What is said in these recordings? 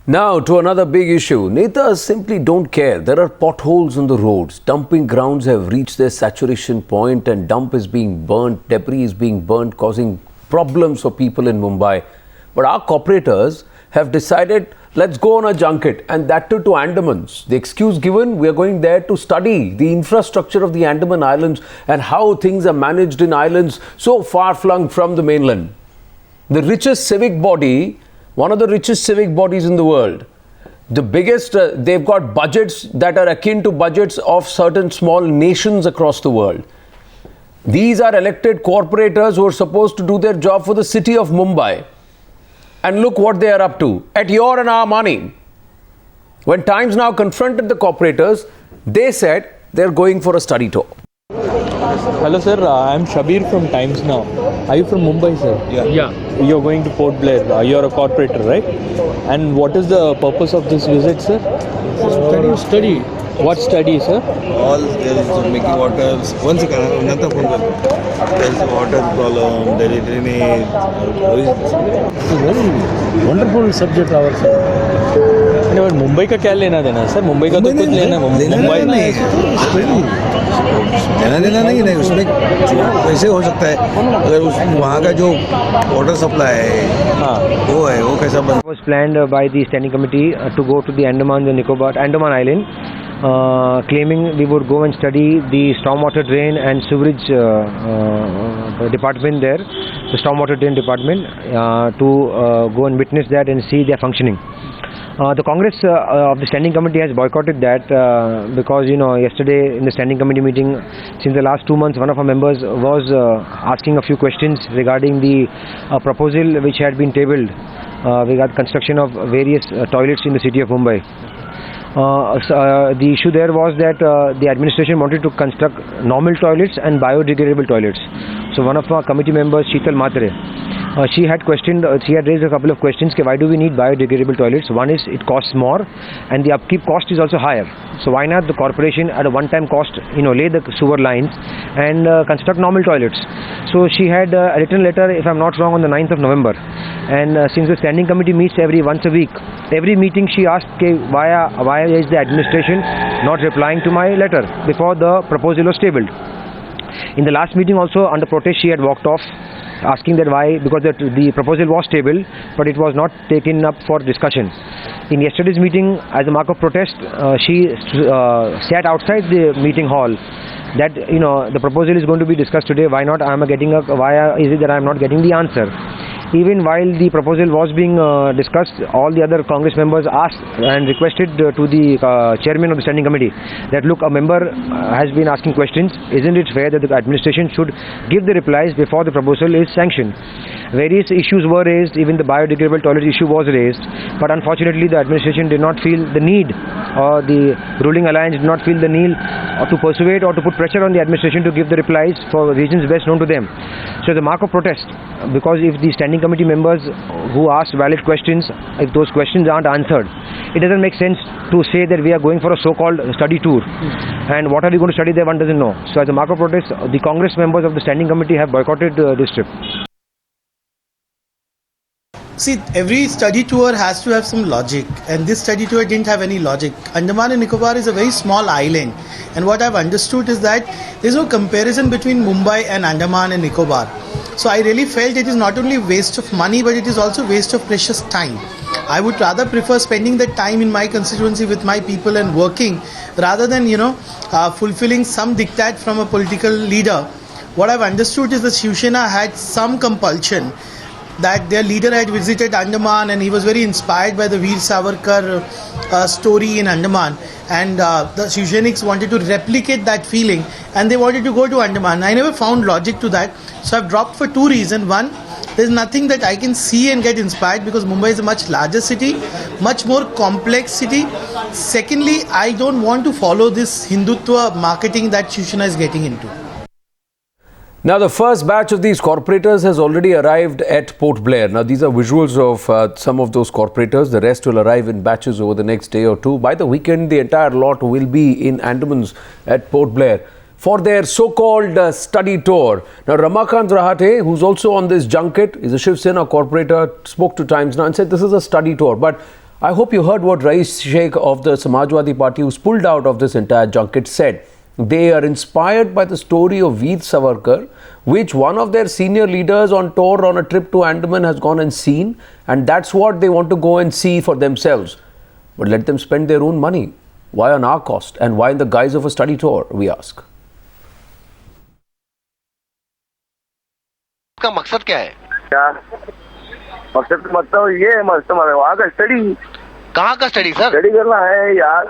Now to another big issue. Netas simply don't care. There are potholes on the roads. Dumping grounds have reached their saturation point and dump is being burnt, debris is being burnt, causing problems for people in Mumbai. But our corporators have decided, let's go on a junket, and that too to Andamans. The excuse given, we are going there to study the infrastructure of the Andaman Islands and how things are managed in islands so far flung from the mainland. The richest civic body, one of the richest civic bodies in the world. The biggest, they've got budgets that are akin to budgets of certain small nations across the world. These are elected corporators who are supposed to do their job for the city of Mumbai. And look what they are up to, at your and our money. When Times Now confronted the corporators, they said they're going for a study tour. Hello sir, I'm Shabir from Times Now. Are you from Mumbai, sir? Yeah. You're going to Port Blair. You're a corporator, right? And what is the purpose of this visit, sir? Study. What study, sir? All there is making water. One second, another phone. There is water problem. There is drainage. It's a very wonderful subject, our sir. But Mumbai का क्या लेना देना sir? Mumbai का तो कुछ लेना मुंबई लेना देना नहीं है उसमें कैसे हो सकता है अगर उस वहाँ का जो वाटर सप्लाई है वो कैसा बन was planned by the standing committee to go to the Andaman and Nicobar Andaman Island, claiming we would go and study the stormwater drain and sewerage department there, the stormwater drain department, to go and witness that and see their functioning. The Congress of the Standing Committee has boycotted that because, yesterday in the Standing Committee meeting, since the last 2 months, one of our members was asking a few questions regarding the proposal which had been tabled regarding construction of various toilets in the city of Mumbai. The issue there was that the administration wanted to construct normal toilets and biodegradable toilets. So one of our committee members, Sheetal Matre, she had raised a couple of questions. Why do we need biodegradable toilets? One is it costs more and the upkeep cost is also higher. So why not the corporation at a one-time cost, lay the sewer lines and construct normal toilets. So she had a written letter, if I'm not wrong, on the 9th of November. And since the standing committee meets once a week, every meeting she asked, why is the administration not replying to my letter before the proposal was tabled? In the last meeting also, under protest, she had walked off, asking that why, because the proposal was tabled, but it was not taken up for discussion. In yesterday's meeting, as a mark of protest, she sat outside the meeting hall. That the proposal is going to be discussed today. Why not? Why is it that I am not getting the answer? Even while the proposal was being discussed, all the other Congress members asked and requested to the chairman of the standing committee that, look, a member has been asking questions. Isn't it fair that the administration should give the replies before the proposal is sanctioned? Various issues were raised, even the biodegradable toilet issue was raised, but unfortunately the administration did not feel the need, or the ruling alliance did not feel the need to persuade or to put pressure on the administration to give the replies for reasons best known to them. So the mark of protest, because if the standing committee members who asked valid questions, if those questions aren't answered, it doesn't make sense to say that we are going for a so-called study tour. And what are we going to study there, one doesn't know. So as a mark of protest, the Congress members of the standing committee have boycotted this trip. See, every study tour has to have some logic, and this study tour didn't have any logic. Andaman and Nicobar is a very small island, and what I've understood is that there's no comparison between Mumbai and Andaman and Nicobar. So I really felt it is not only waste of money, but it is also waste of precious time. I would rather prefer spending that time in my constituency with my people and working, rather than fulfilling some diktat from a political leader. What I've understood is that Shiv Sena had some compulsion, that their leader had visited Andaman and he was very inspired by the Veer Savarkar story in Andaman, and the Shiv Senics wanted to replicate that feeling and they wanted to go to Andaman. I never found logic to that, so I've dropped for two reasons. One, there's nothing that I can see and get inspired because Mumbai is a much larger city, much more complex city. Secondly, I don't want to follow this Hindutva marketing that Shiv Sena is getting into. Now, the first batch of these corporators has already arrived at Port Blair. Now, these are visuals of some of those corporators. The rest will arrive in batches over the next day or two. By the weekend, the entire lot will be in Andamans at Port Blair for their so-called study tour. Now, Ramakant Rahate, who's also on this junket, is a Shiv Sena corporator, spoke to Times Now and said this is a study tour. But I hope you heard what Rais Sheikh of the Samajwadi Party, who's pulled out of this entire junket, said. They are inspired by the story of Veer Savarkar, which one of their senior leaders on tour on a trip to Andaman has gone and seen, and that's what they want to go and see for themselves. But let them spend their own money. Why on our cost, and why in the guise of a study tour, we ask. का मकसद क्या है? क्या मकसद मतलब ये है, मकसद वहाँ का स्टडी। कहाँ का स्टडी सर? स्टडी करना है यार।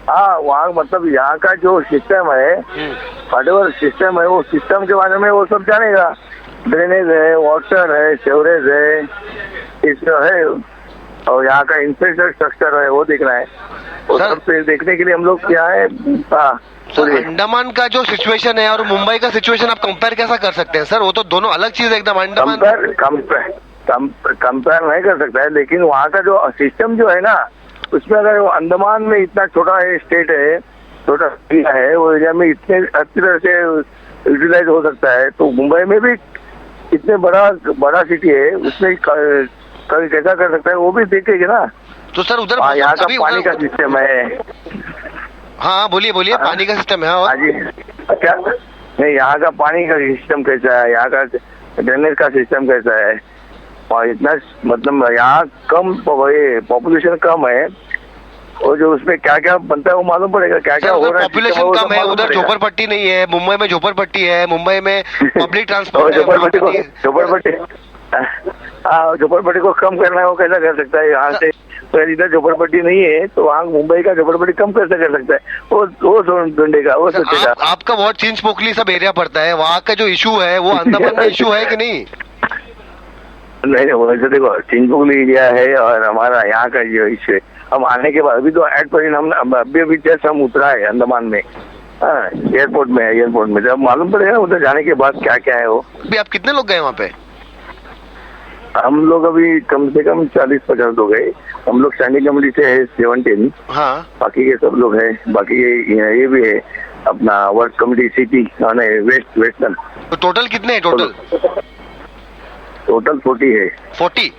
हाँ, वहाँ मतलब यहाँ का जो सिस्टम है, व्हाटएवर सिस्टम है, वो सिस्टम के बारे में वो सब जानेगा। ड्रेनेज है, वाटर है, सेवरेज है, इसमें है, और यहाँ का इंफ्रास्ट्रक्चर है, वो देखना है। वो सब देखने के लिए हम लोग क्या है, अंडमान का जो सिचुएशन है और मुंबई का सिचुएशन आप कंपेयर कैसा कर सकते हैं सर? वो तो दोनों अलग चीज है एकदम। अंडमान कंपेयर नहीं कर सकता है, लेकिन वहाँ का जो सिस्टम जो है ना, उसमें अगर अंडमान में इतना छोटा है, स्टेट है, छोटा एरिया है, वो एरिया में इतने अच्छी तरह से यूटिलाइज हो सकता है, तो मुंबई में भी इतने बड़ा सिटी है, उसमें कभी कैसा कर सकता है, वो भी देखेंगे ना। तो सर उधर यहाँ का पानी का सिस्टम है। हाँ बोलिए पानी का सिस्टम है। और जी क्या नहीं, यहाँ का पानी का सिस्टम कैसा है, यहाँ का ड्रेनेज का सिस्टम कैसा है, और इतना मतलब यहाँ कम पॉपुलेशन कम है, और जो उसमें क्या क्या बनता है वो मालूम पड़ेगा। क्या क्या हो रहा है, पॉपुलेशन कम है, उधर झोपड़पट्टी नहीं है। मुंबई में झोपड़पट्टी है, मुंबई में पब्लिक ट्रांसपोर्ट झोपड़पट्टी को कम करना है, वो कैसा कर सकता है? यहाँ से इधर झोपड़पट्टी नहीं है, तो वहाँ मुंबई का झोपड़पट्टी कम कैसे कर सकता है? वो ढूंढेगा, वो सोचेगा। आपका बहुत चिंच पोखली सब एरिया पड़ता है, वहाँ का जो इशू है वो अंडमान का इशू है कि नहीं? नहीं, वैसे देखो चिंचपोकली एरिया है और हमारा यहाँ का जो इशू है, हम आने के बाद अभी तो एट पर हम अभी जस्ट हम उतरा है अंडमान में, एयरपोर्ट में जब मालूम पड़ेगा उधर जाने के बाद क्या क्या है वो। अभी आप कितने लोग गए वहाँ पे? हम लोग अभी कम से कम 40-50 लोग गए। हम लोग स्टैंडिंग कमेटी से है 17। हाँ, बाकी के सब लोग है, बाकी ये भी है अपना वर्क कमेटी सिटी वेस्टर्न। तो टोटल कितने हैं? टोटल 40 है। 40?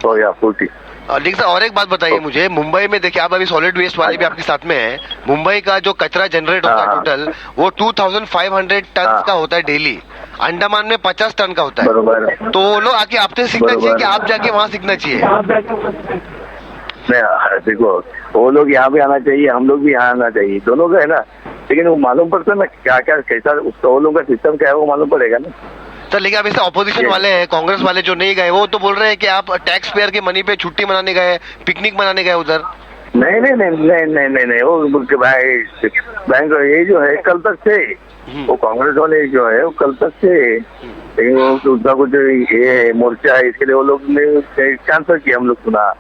तो या 40। देखिए सर, और एक बात बताइए मुझे, मुंबई में देखिए आप अभी सॉलिड वेस्ट वाले भी आपके साथ में है, मुंबई का जो कचरा जनरेट होता है टोटल वो 2500 टन का होता है डेली। अंडमान में 50 टन का होता है। बरोबर। तो वो लोग आके आपसे सीखना चाहिए कि आप जाके वहाँ सीखना चाहिए? देखो, वो लोग यहाँ भी आना चाहिए, हम लोग भी यहाँ आना चाहिए, दोनों का है ना। लेकिन वो मालूम पड़ता है ना क्या क्या कैसा वो लोगों का सिस्टम क्या है, वो मालूम पड़ेगा ना सर। लेकिन अब इसे ऑपोजिशन वाले हैं, कांग्रेस वाले जो नहीं गए, वो तो बोल रहे हैं कि आप टैक्स पेयर के मनी पे छुट्टी मनाने गए, पिकनिक मनाने गए उधर। नहीं, वो बैंक ये जो है कल तक से, वो कांग्रेस वाले जो है वो कल तक से, लेकिन वो उनका कुछ ये मोर्चा है, इसके लिए वो लोग ने कैंसिल किया। हम लोग सुना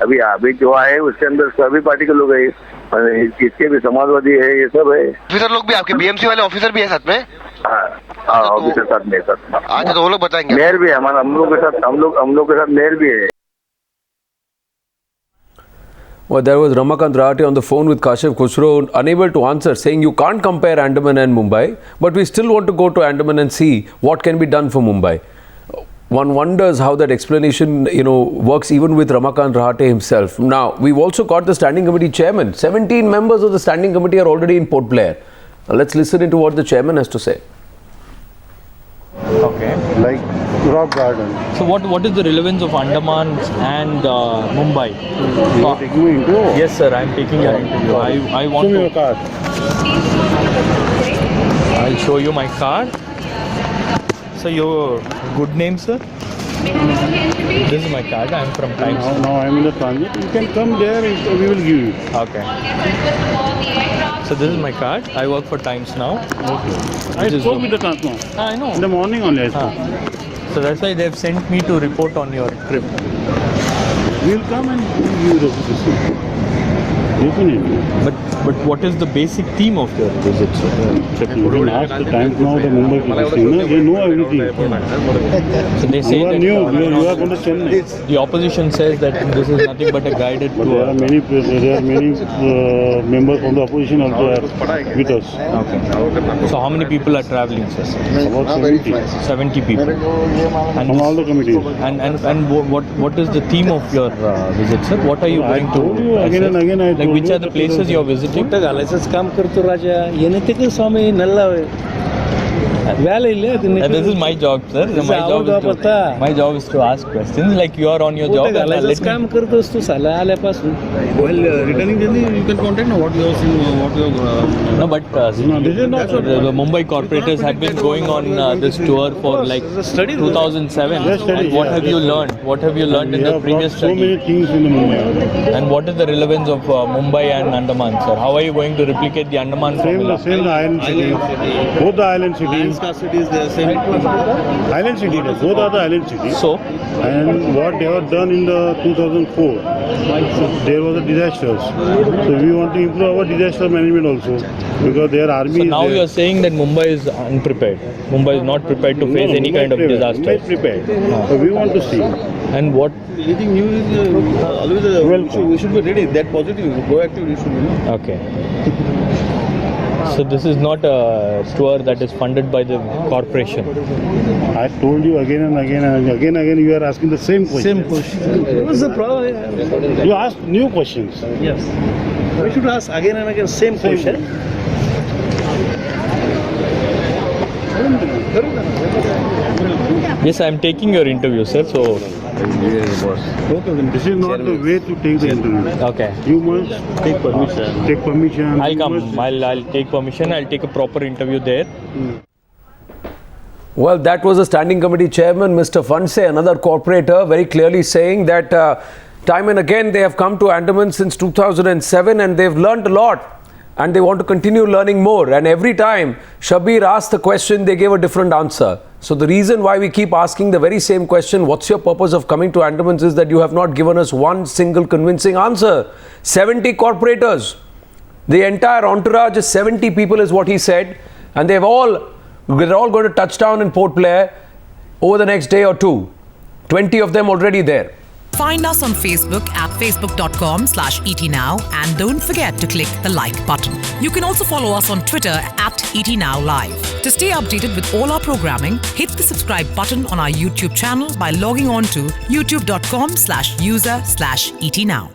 अभी जो आए उसके अंदर सभी पार्टी के लोग है, इसके भी समाजवादी है, ये सब है। ऑफिसर लोग भी आपके बीएमसी वाले ऑफिसर भी है साथ में? हाँ, ऑफिसर साथ में आज तो वो लोग बताएंगे। मेयर भी है हमारा, हम लोग के साथ मेयर भी है। Well, there was Ramakant Rahate on the phone with Kashif Khusro, unable to answer, saying you can't compare Andaman and Mumbai, but we still want to go to Andaman and see what can be done for Mumbai. One wonders how that explanation, works even with Ramakant Rahate himself. Now, we've also got the standing committee chairman. 17 members of the standing committee are already in Port Blair. Now, let's listen into what the chairman has to say. Okay. Like rock garden. So what is the relevance of Andaman and Mumbai? You are taking me into? Yes sir, I am taking your interview. I want Show me to. your card. I'll show you my card. So your good name, sir? This is my card. I am from Times. Now I am in the transit. You can come there. We will give you. Okay. So this is my card. I work for Times now. Okay. I spoke with the transport. I know. In the morning only I spoke. So that's why they've sent me to report on your trip. We will come and give you the receipt. Definitely. But what is the basic theme of your visit, sir? You can ask the Times Now, the Mumbai Corporators. They know everything. So they say You are that new. You are from the Chennai. the opposition says that this is nothing but a guided But there tour. are many members from the opposition also are with us. Okay. So how many people are traveling, sir? About 70 70 people. And from all the committees. and what is the theme of your visit, sir? What are you I going to? told you again and again. I Like told which you are the places you are visiting? घालायचंच काम करतो राजा येणे ते काही स्वामी नल्ला व्याला इल्ले This is my job, sir. My job is to ask questions. Like you are on your job. घालायचंच काम करतोस तू साला आल्यापासून While returning journey, you can contact what you have seen, what you have. No, but the Mumbai Corporators have been going on this tour for like 2007. And what have you learned? What have you learned in the previous so many study? things in the Mumbai. And what is the relevance of Mumbai and Andaman, sir? How are you going to replicate the Andaman formula? Same the island city. Both the island cities. Cities, the same. Island city. Both are the island cities. So, And what they have done in the 2004, there was a disasters. So we want to improve our disaster management also because their army so is now there. you are saying that Mumbai is unprepared. Mumbai is not prepared to face any kind of disaster. Mumbai is prepared. So we want to see. And what? Anything new is always we should be ready. That positive, proactive, we should be. Okay. So this is not a tour that is funded by the corporation. I told you again and again and again you are asking the same question. Same question. What's the problem? You ask new questions. Yes. We should ask again and again same question. Yes, I am taking your interview, sir. So, This is not the way to take the interview. okay. You must take permission. Take permission. I'll You come. must- I'll take permission. I'll take a proper interview there. Well, that was the standing committee chairman, Mr. Fanse, another corporator, very clearly saying that time and again they have come to Andaman since 2007 and they've learned a lot and they want to continue learning more. And every time Shabir asked the question, they gave a different answer. So the reason why we keep asking the very same question, what's your purpose of coming to Andaman, is that you have not given us one single convincing answer. 70 corporators, the entire entourage is 70 people is what he said, and they're all going to touch down in Port Blair over the next day or two. 20 of them already there. Find us on Facebook at facebook.com/ETNow and don't forget to click the like button. You can also follow us on Twitter at ETNowLive. To stay updated with all our programming, hit the subscribe button on our YouTube channel by logging on to youtube.com/user/ETNow.